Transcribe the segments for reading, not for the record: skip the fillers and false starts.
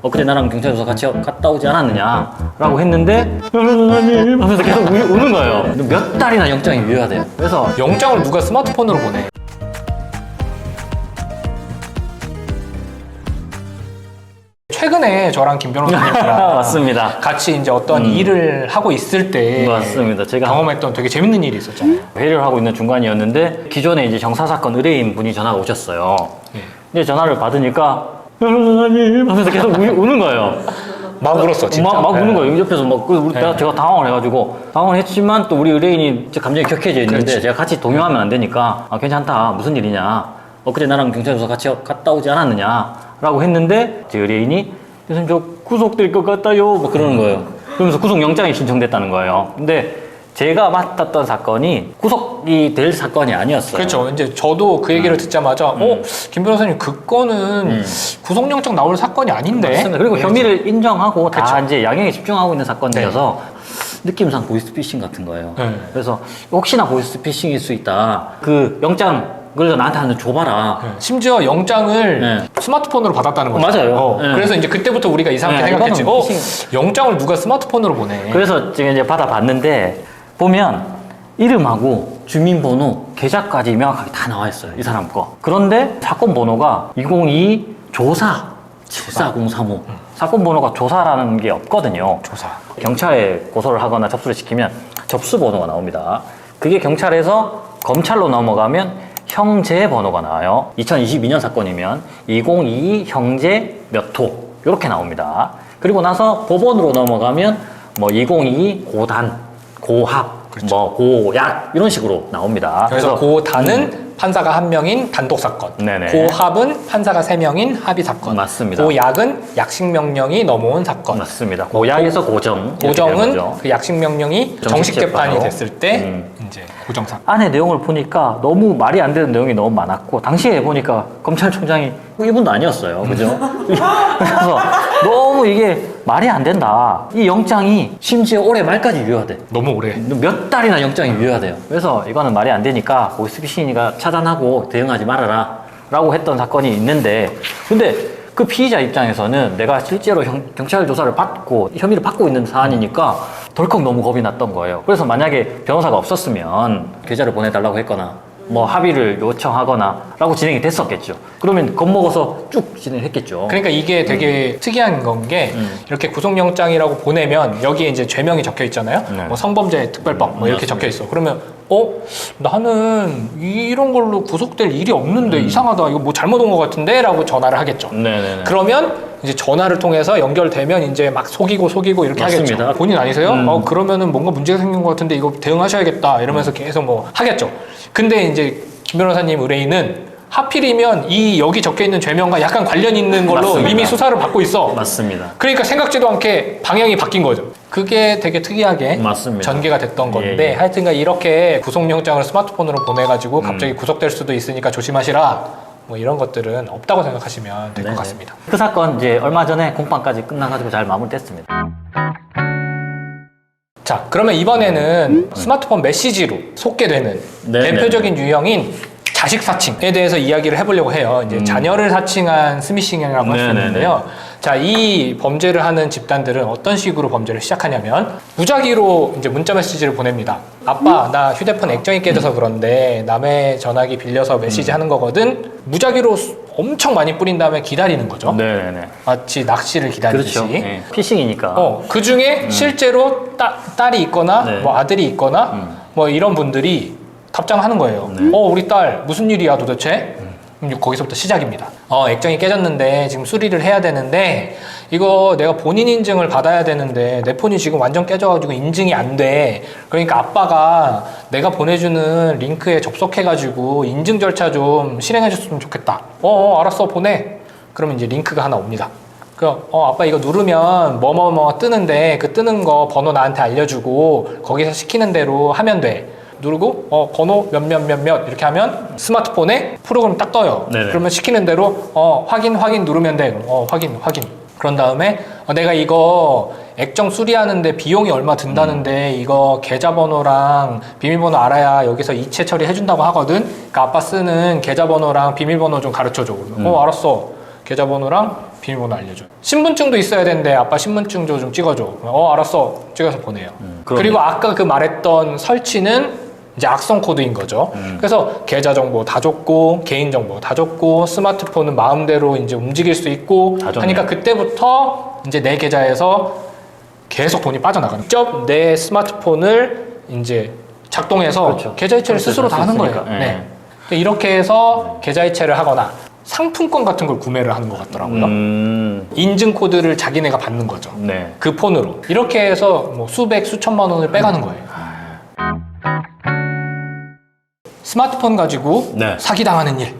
엊그제 나랑 경찰서 같이 갔다 오지 않았느냐 라고 했는데 변호사님 하면서 계속 우는 거예요. 몇 달이나 영장이 유효하대요. 그래서 영장을 누가 스마트폰으로 보내? 최근에 저랑 김 변호사님이랑 맞습니다. 같이 이제 어떤 일을 하고 있을 때 맞습니다. 제가 경험했던 되게 재밌는 일이 있었잖아요. 회의를 하고 있는 중간이었는데 기존에 이제 형사사건 의뢰인 분이 전화가 오셨어요. 예. 근데 전화를 받으니까 변호사님 하면서 계속 우는 거예요. 막 울었어, 진짜. 막 네. 우는 거예요. 옆에서 막 네. 제가 당황을 해가지고 당황을 했지만 또 우리 의뢰인이 감정이 격해져 있는데 그렇지. 제가 같이 동요하면 안 되니까 괜찮다 무슨 일이냐 엊그제 나랑 경찰서 같이 갔다 오지 않았느냐 라고 했는데 제 의뢰인이 교수님 저 구속될 것 같아요 뭐 그러는 거예요. 그러면서 구속영장이 신청됐다는 거예요. 근데 제가 맡았던 사건이 구속이 될 사건이 아니었어요. 그렇죠. 이제 저도 그 얘기를 듣자마자 김 변호사님 그 건은 구속영장 나올 사건이 아닌데. 맞습니다. 그리고 네. 혐의를 인정하고 다 그쵸. 이제 양형에 집중하고 있는 사건이어서 느낌상 보이스피싱 같은 거예요. 네. 그래서 혹시나 보이스피싱일 수 있다. 그 영장 그래서 나한테 하나 줘봐라. 심지어 영장을 네. 스마트폰으로 받았다는 거죠. 맞아요. 네. 그래서 이제 그때부터 우리가 이상하게 네, 생각했지. 이거는 피싱. 영장을 누가 스마트폰으로 보내? 그래서 지금 이제 받아봤는데 보면 이름하고 주민번호, 계좌까지 명확하게 다 나와 있어요. 이 사람 거. 그런데 사건 번호가 202 조사 74035. 사건 번호가 조사라는 게 없거든요. 조사. 경찰에 고소를 하거나 접수를 시키면 접수 번호가 나옵니다. 그게 경찰에서 검찰로 넘어가면 형제 번호가 나와요. 2022년 사건이면 2022 형제 몇 호 이렇게 나옵니다. 그리고 나서 법원으로 넘어가면 뭐 2022 고단, 고합, 그렇죠. 뭐 고약 이런 식으로 나옵니다. 그래서 고단은 판사가 한 명인 단독 사건, 네네. 고합은 판사가 3명인 합의 사건, 맞습니다. 고약은 약식 명령이 넘어온 사건, 맞습니다. 고약에서 고정. 이렇게 되는 고정은 거죠. 그 약식 명령이 정식 정식 재판이 재판으로. 됐을 때 이제 고정 사건. 안에 내용을 보니까 너무 말이 안 되는 내용이 너무 많았고 당시에 보니까 검찰총장이 이분도 아니었어요. 그죠? 그래서 너무 이게 말이 안 된다. 이 영장이 심지어 올해 말까지 유효하대. 너무 오래. 몇 달이나 영장이 유효하대요. 그래서 이거는 말이 안 되니까 보이스피싱이가 차단하고 대응하지 말아라 라고 했던 사건이 있는데 근데 그 피의자 입장에서는 내가 실제로 경찰 조사를 받고 혐의를 받고 있는 사안이니까 덜컥 너무 겁이 났던 거예요. 그래서 만약에 변호사가 없었으면 계좌를 보내달라고 했거나 뭐 합의를 요청하거나 라고 진행이 됐었겠죠. 그러면 겁먹어서 쭉 진행했겠죠. 그러니까 이게 되게 특이한 건 게 이렇게 구속영장이라고 보내면 여기에 이제 죄명이 적혀 있잖아요. 네. 뭐 성범죄 특별법 뭐 이렇게 적혀 있어. 그러면 나는 이런 걸로 구속될 일이 없는데 이상하다. 이거 뭐 잘못 온 것 같은데 라고 전화를 하겠죠. 네네네. 그러면 이제 전화를 통해서 연결되면 이제 막 속이고 이렇게 맞습니다. 하겠죠. 본인 아니세요? 그러면은 뭔가 문제가 생긴 것 같은데 이거 대응하셔야겠다 이러면서 계속 뭐 하겠죠. 근데 이제 김 변호사님 의뢰인은 하필이면 이 여기 적혀 있는 죄명과 약간 관련 있는 걸로 맞습니다. 이미 수사를 받고 있어. 맞습니다. 그러니까 생각지도 않게 방향이 바뀐 거죠. 그게 되게 특이하게 맞습니다. 전개가 됐던 건데 예, 예. 하여튼간 이렇게 구속영장을 스마트폰으로 보내가지고 갑자기 구속될 수도 있으니까 조심하시라. 뭐 이런 것들은 없다고 생각하시면 될 것 네네. 같습니다. 그 사건 이제 얼마 전에 공판까지 끝나가지고 잘 마무리됐습니다. 자, 그러면 이번에는 스마트폰 메시지로 속개되는 네, 대표적인 유형인 자식 사칭에 대해서 이야기를 해보려고 해요. 이제 자녀를 사칭한 스미싱이라고 할 수 네, 있는데요. 자, 이 범죄를 하는 집단들은 어떤 식으로 범죄를 시작하냐면 무작위로 이제 문자 메시지를 보냅니다. 아빠, 나 휴대폰 액정이 깨져서 그런데 남의 전화기 빌려서 메시지 하는 거거든. 무작위로 엄청 많이 뿌린 다음에 기다리는 거죠. 네네네. 마치 낚시를 기다리듯이. 그렇죠. 네. 피싱이니까. 그 중에 실제로 딸이 있거나 네. 뭐 아들이 있거나 뭐 이런 분들이 답장하는 거예요. 네. 우리 딸 무슨 일이야 도대체? 그럼 거기서부터 시작입니다. 액정이 깨졌는데 지금 수리를 해야 되는데 이거 내가 본인 인증을 받아야 되는데 내 폰이 지금 완전 깨져가지고 인증이 안 돼. 그러니까 아빠가 내가 보내주는 링크에 접속해가지고 인증 절차 좀 실행해줬으면 좋겠다. 알았어 보내. 그러면 이제 링크가 하나 옵니다. 아빠 이거 누르면 뭐뭐뭐 뜨는데 그 뜨는 거 번호 나한테 알려주고 거기서 시키는 대로 하면 돼. 누르고 번호 몇몇몇몇 이렇게 하면 스마트폰에 프로그램 딱 떠요. 네네. 그러면 시키는 대로 확인 누르면 돼. 확인 그런 다음에 내가 이거 액정 수리하는데 비용이 얼마 든다는데 이거 계좌번호랑 비밀번호 알아야 여기서 이체 처리 해준다고 하거든. 그러니까 아빠 쓰는 계좌번호랑 비밀번호 좀 가르쳐줘. 알았어. 계좌번호랑 비밀번호 알려줘요. 신분증도 있어야 되는데 아빠 신분증 좀 찍어줘. 알았어. 찍어서 보내요. 그리고 아까 그 말했던 설치는 이제 악성 코드인 거죠. 그래서 계좌 정보 다 줬고 개인 정보 다 줬고 스마트폰은 마음대로 이제 움직일 수 있고 하니까 그때부터 이제 내 계좌에서 계속 돈이 빠져나가는. 직접 내 스마트폰을 이제 작동해서 그렇죠. 계좌 이체를 스스로 다 하는 거예요. 네. 이렇게 해서 계좌 이체를 하거나 상품권 같은 걸 구매를 하는 것 같더라고요. 인증 코드를 자기네가 받는 거죠. 네. 그 폰으로. 이렇게 해서 뭐 수백, 수천만 원을 빼가는 거예요. 스마트폰 가지고 네. 사기당하는 일.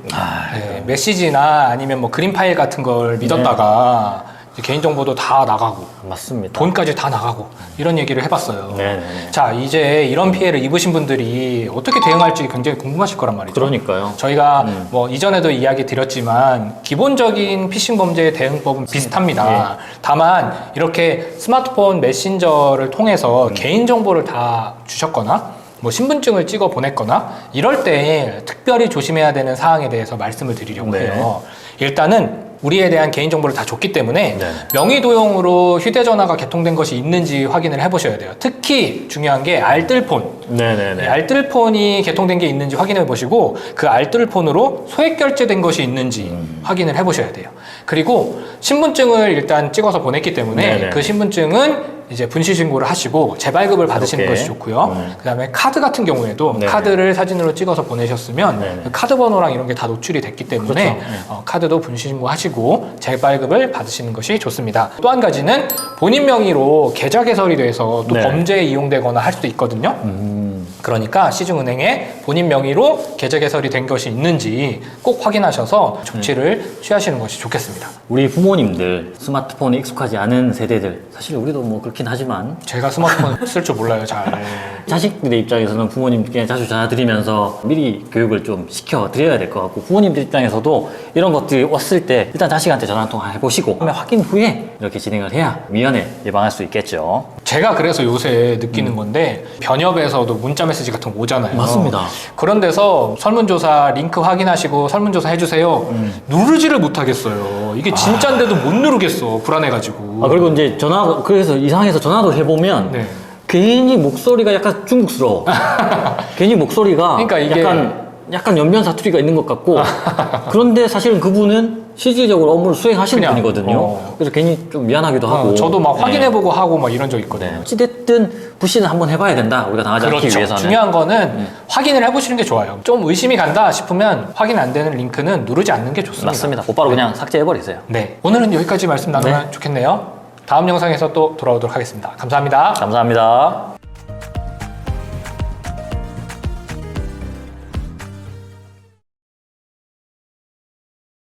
네, 메시지나 아니면 뭐 그림 파일 같은 걸 믿었다가 이제 개인정보도 다 나가고 맞습니다. 돈까지 다 나가고 이런 얘기를 해봤어요. 네네. 자, 이제 이런 피해를 입으신 분들이 어떻게 대응할지 굉장히 궁금하실 거란 말이죠. 그러니까요. 저희가 뭐 이전에도 이야기 드렸지만 기본적인 피싱 범죄의 대응법은 비슷합니다. 다만 이렇게 스마트폰 메신저를 통해서 개인정보를 다 주셨거나 뭐 신분증을 찍어 보냈거나 이럴 때 특별히 조심해야 되는 사항에 대해서 말씀을 드리려고 해요. 일단은 우리에 대한 개인정보를 다 줬기 때문에 명의도용으로 휴대전화가 개통된 것이 있는지 확인을 해보셔야 돼요. 특히 중요한 게 알뜰폰. 네네네. 알뜰폰이 개통된 게 있는지 확인해 보시고 그 알뜰폰으로 소액 결제된 것이 있는지 확인을 해 보셔야 돼요. 그리고 신분증을 일단 찍어서 보냈기 때문에 네네. 그 신분증은 이제 분실 신고를 하시고 재발급을 받으시는 그렇게. 것이 좋고요. 그다음에 카드 같은 경우에도 네네. 카드를 사진으로 찍어서 보내셨으면 네네. 그 카드 번호랑 이런 게 다 노출이 됐기 때문에 그렇죠. 카드도 분실 신고하시고 재발급을 받으시는 것이 좋습니다. 또 한 가지는 본인 명의로 계좌 개설이 돼서 또 네. 범죄에 이용되거나 할 수도 있거든요. 그러니까 시중은행에 본인 명의로 계좌 개설이 된 것이 있는지 꼭 확인하셔서 조치를 취하시는 것이 좋겠습니다. 우리 부모님들 스마트폰에 익숙하지 않은 세대들 사실 우리도 뭐 그렇긴 하지만 제가 스마트폰 쓸 줄 몰라요, 잘. 자식들의 입장에서는 부모님께 자주 전화드리면서 미리 교육을 좀 시켜드려야 될 것 같고 부모님들 입장에서도 이런 것들이 왔을 때 일단 자식한테 전화 통화 해보시고 확인 후에 이렇게 진행을 해야 미연에 예방할 수 있겠죠. 제가 그래서 요새 느끼는 건데 변협에서도 문자 메시지 같은 거 오잖아요. 맞습니다. 그런 데서 설문조사 링크 확인하시고 설문조사 해주세요. 누르지를 못하겠어요. 이게 진짜인데도 못 누르겠어. 불안해가지고. 그리고 이제 전화 그래서 이상해서 전화도 해보면 네. 괜히 목소리가 약간 중국스러워. 괜히 목소리가 그러니까 이게 약간 연변 사투리가 있는 것 같고 그런데 사실은 그분은 실질적으로 업무를 수행하시는 그냥, 분이거든요. 그래서 괜히 좀 미안하기도 하고. 저도 막 확인해보고 하고 막 이런 적 있거든요. 어찌됐든 부시는 한번 해봐야 된다. 우리가 당하지 않기 그렇죠. 위해서는. 중요한 거는 확인을 해보시는 게 좋아요. 좀 의심이 간다 싶으면 확인 안 되는 링크는 누르지 않는 게 좋습니다. 맞습니다. 곧바로 그냥 삭제해버리세요. 네. 오늘은 여기까지 말씀 나누면 좋겠네요. 다음 영상에서 또 돌아오도록 하겠습니다. 감사합니다. 감사합니다.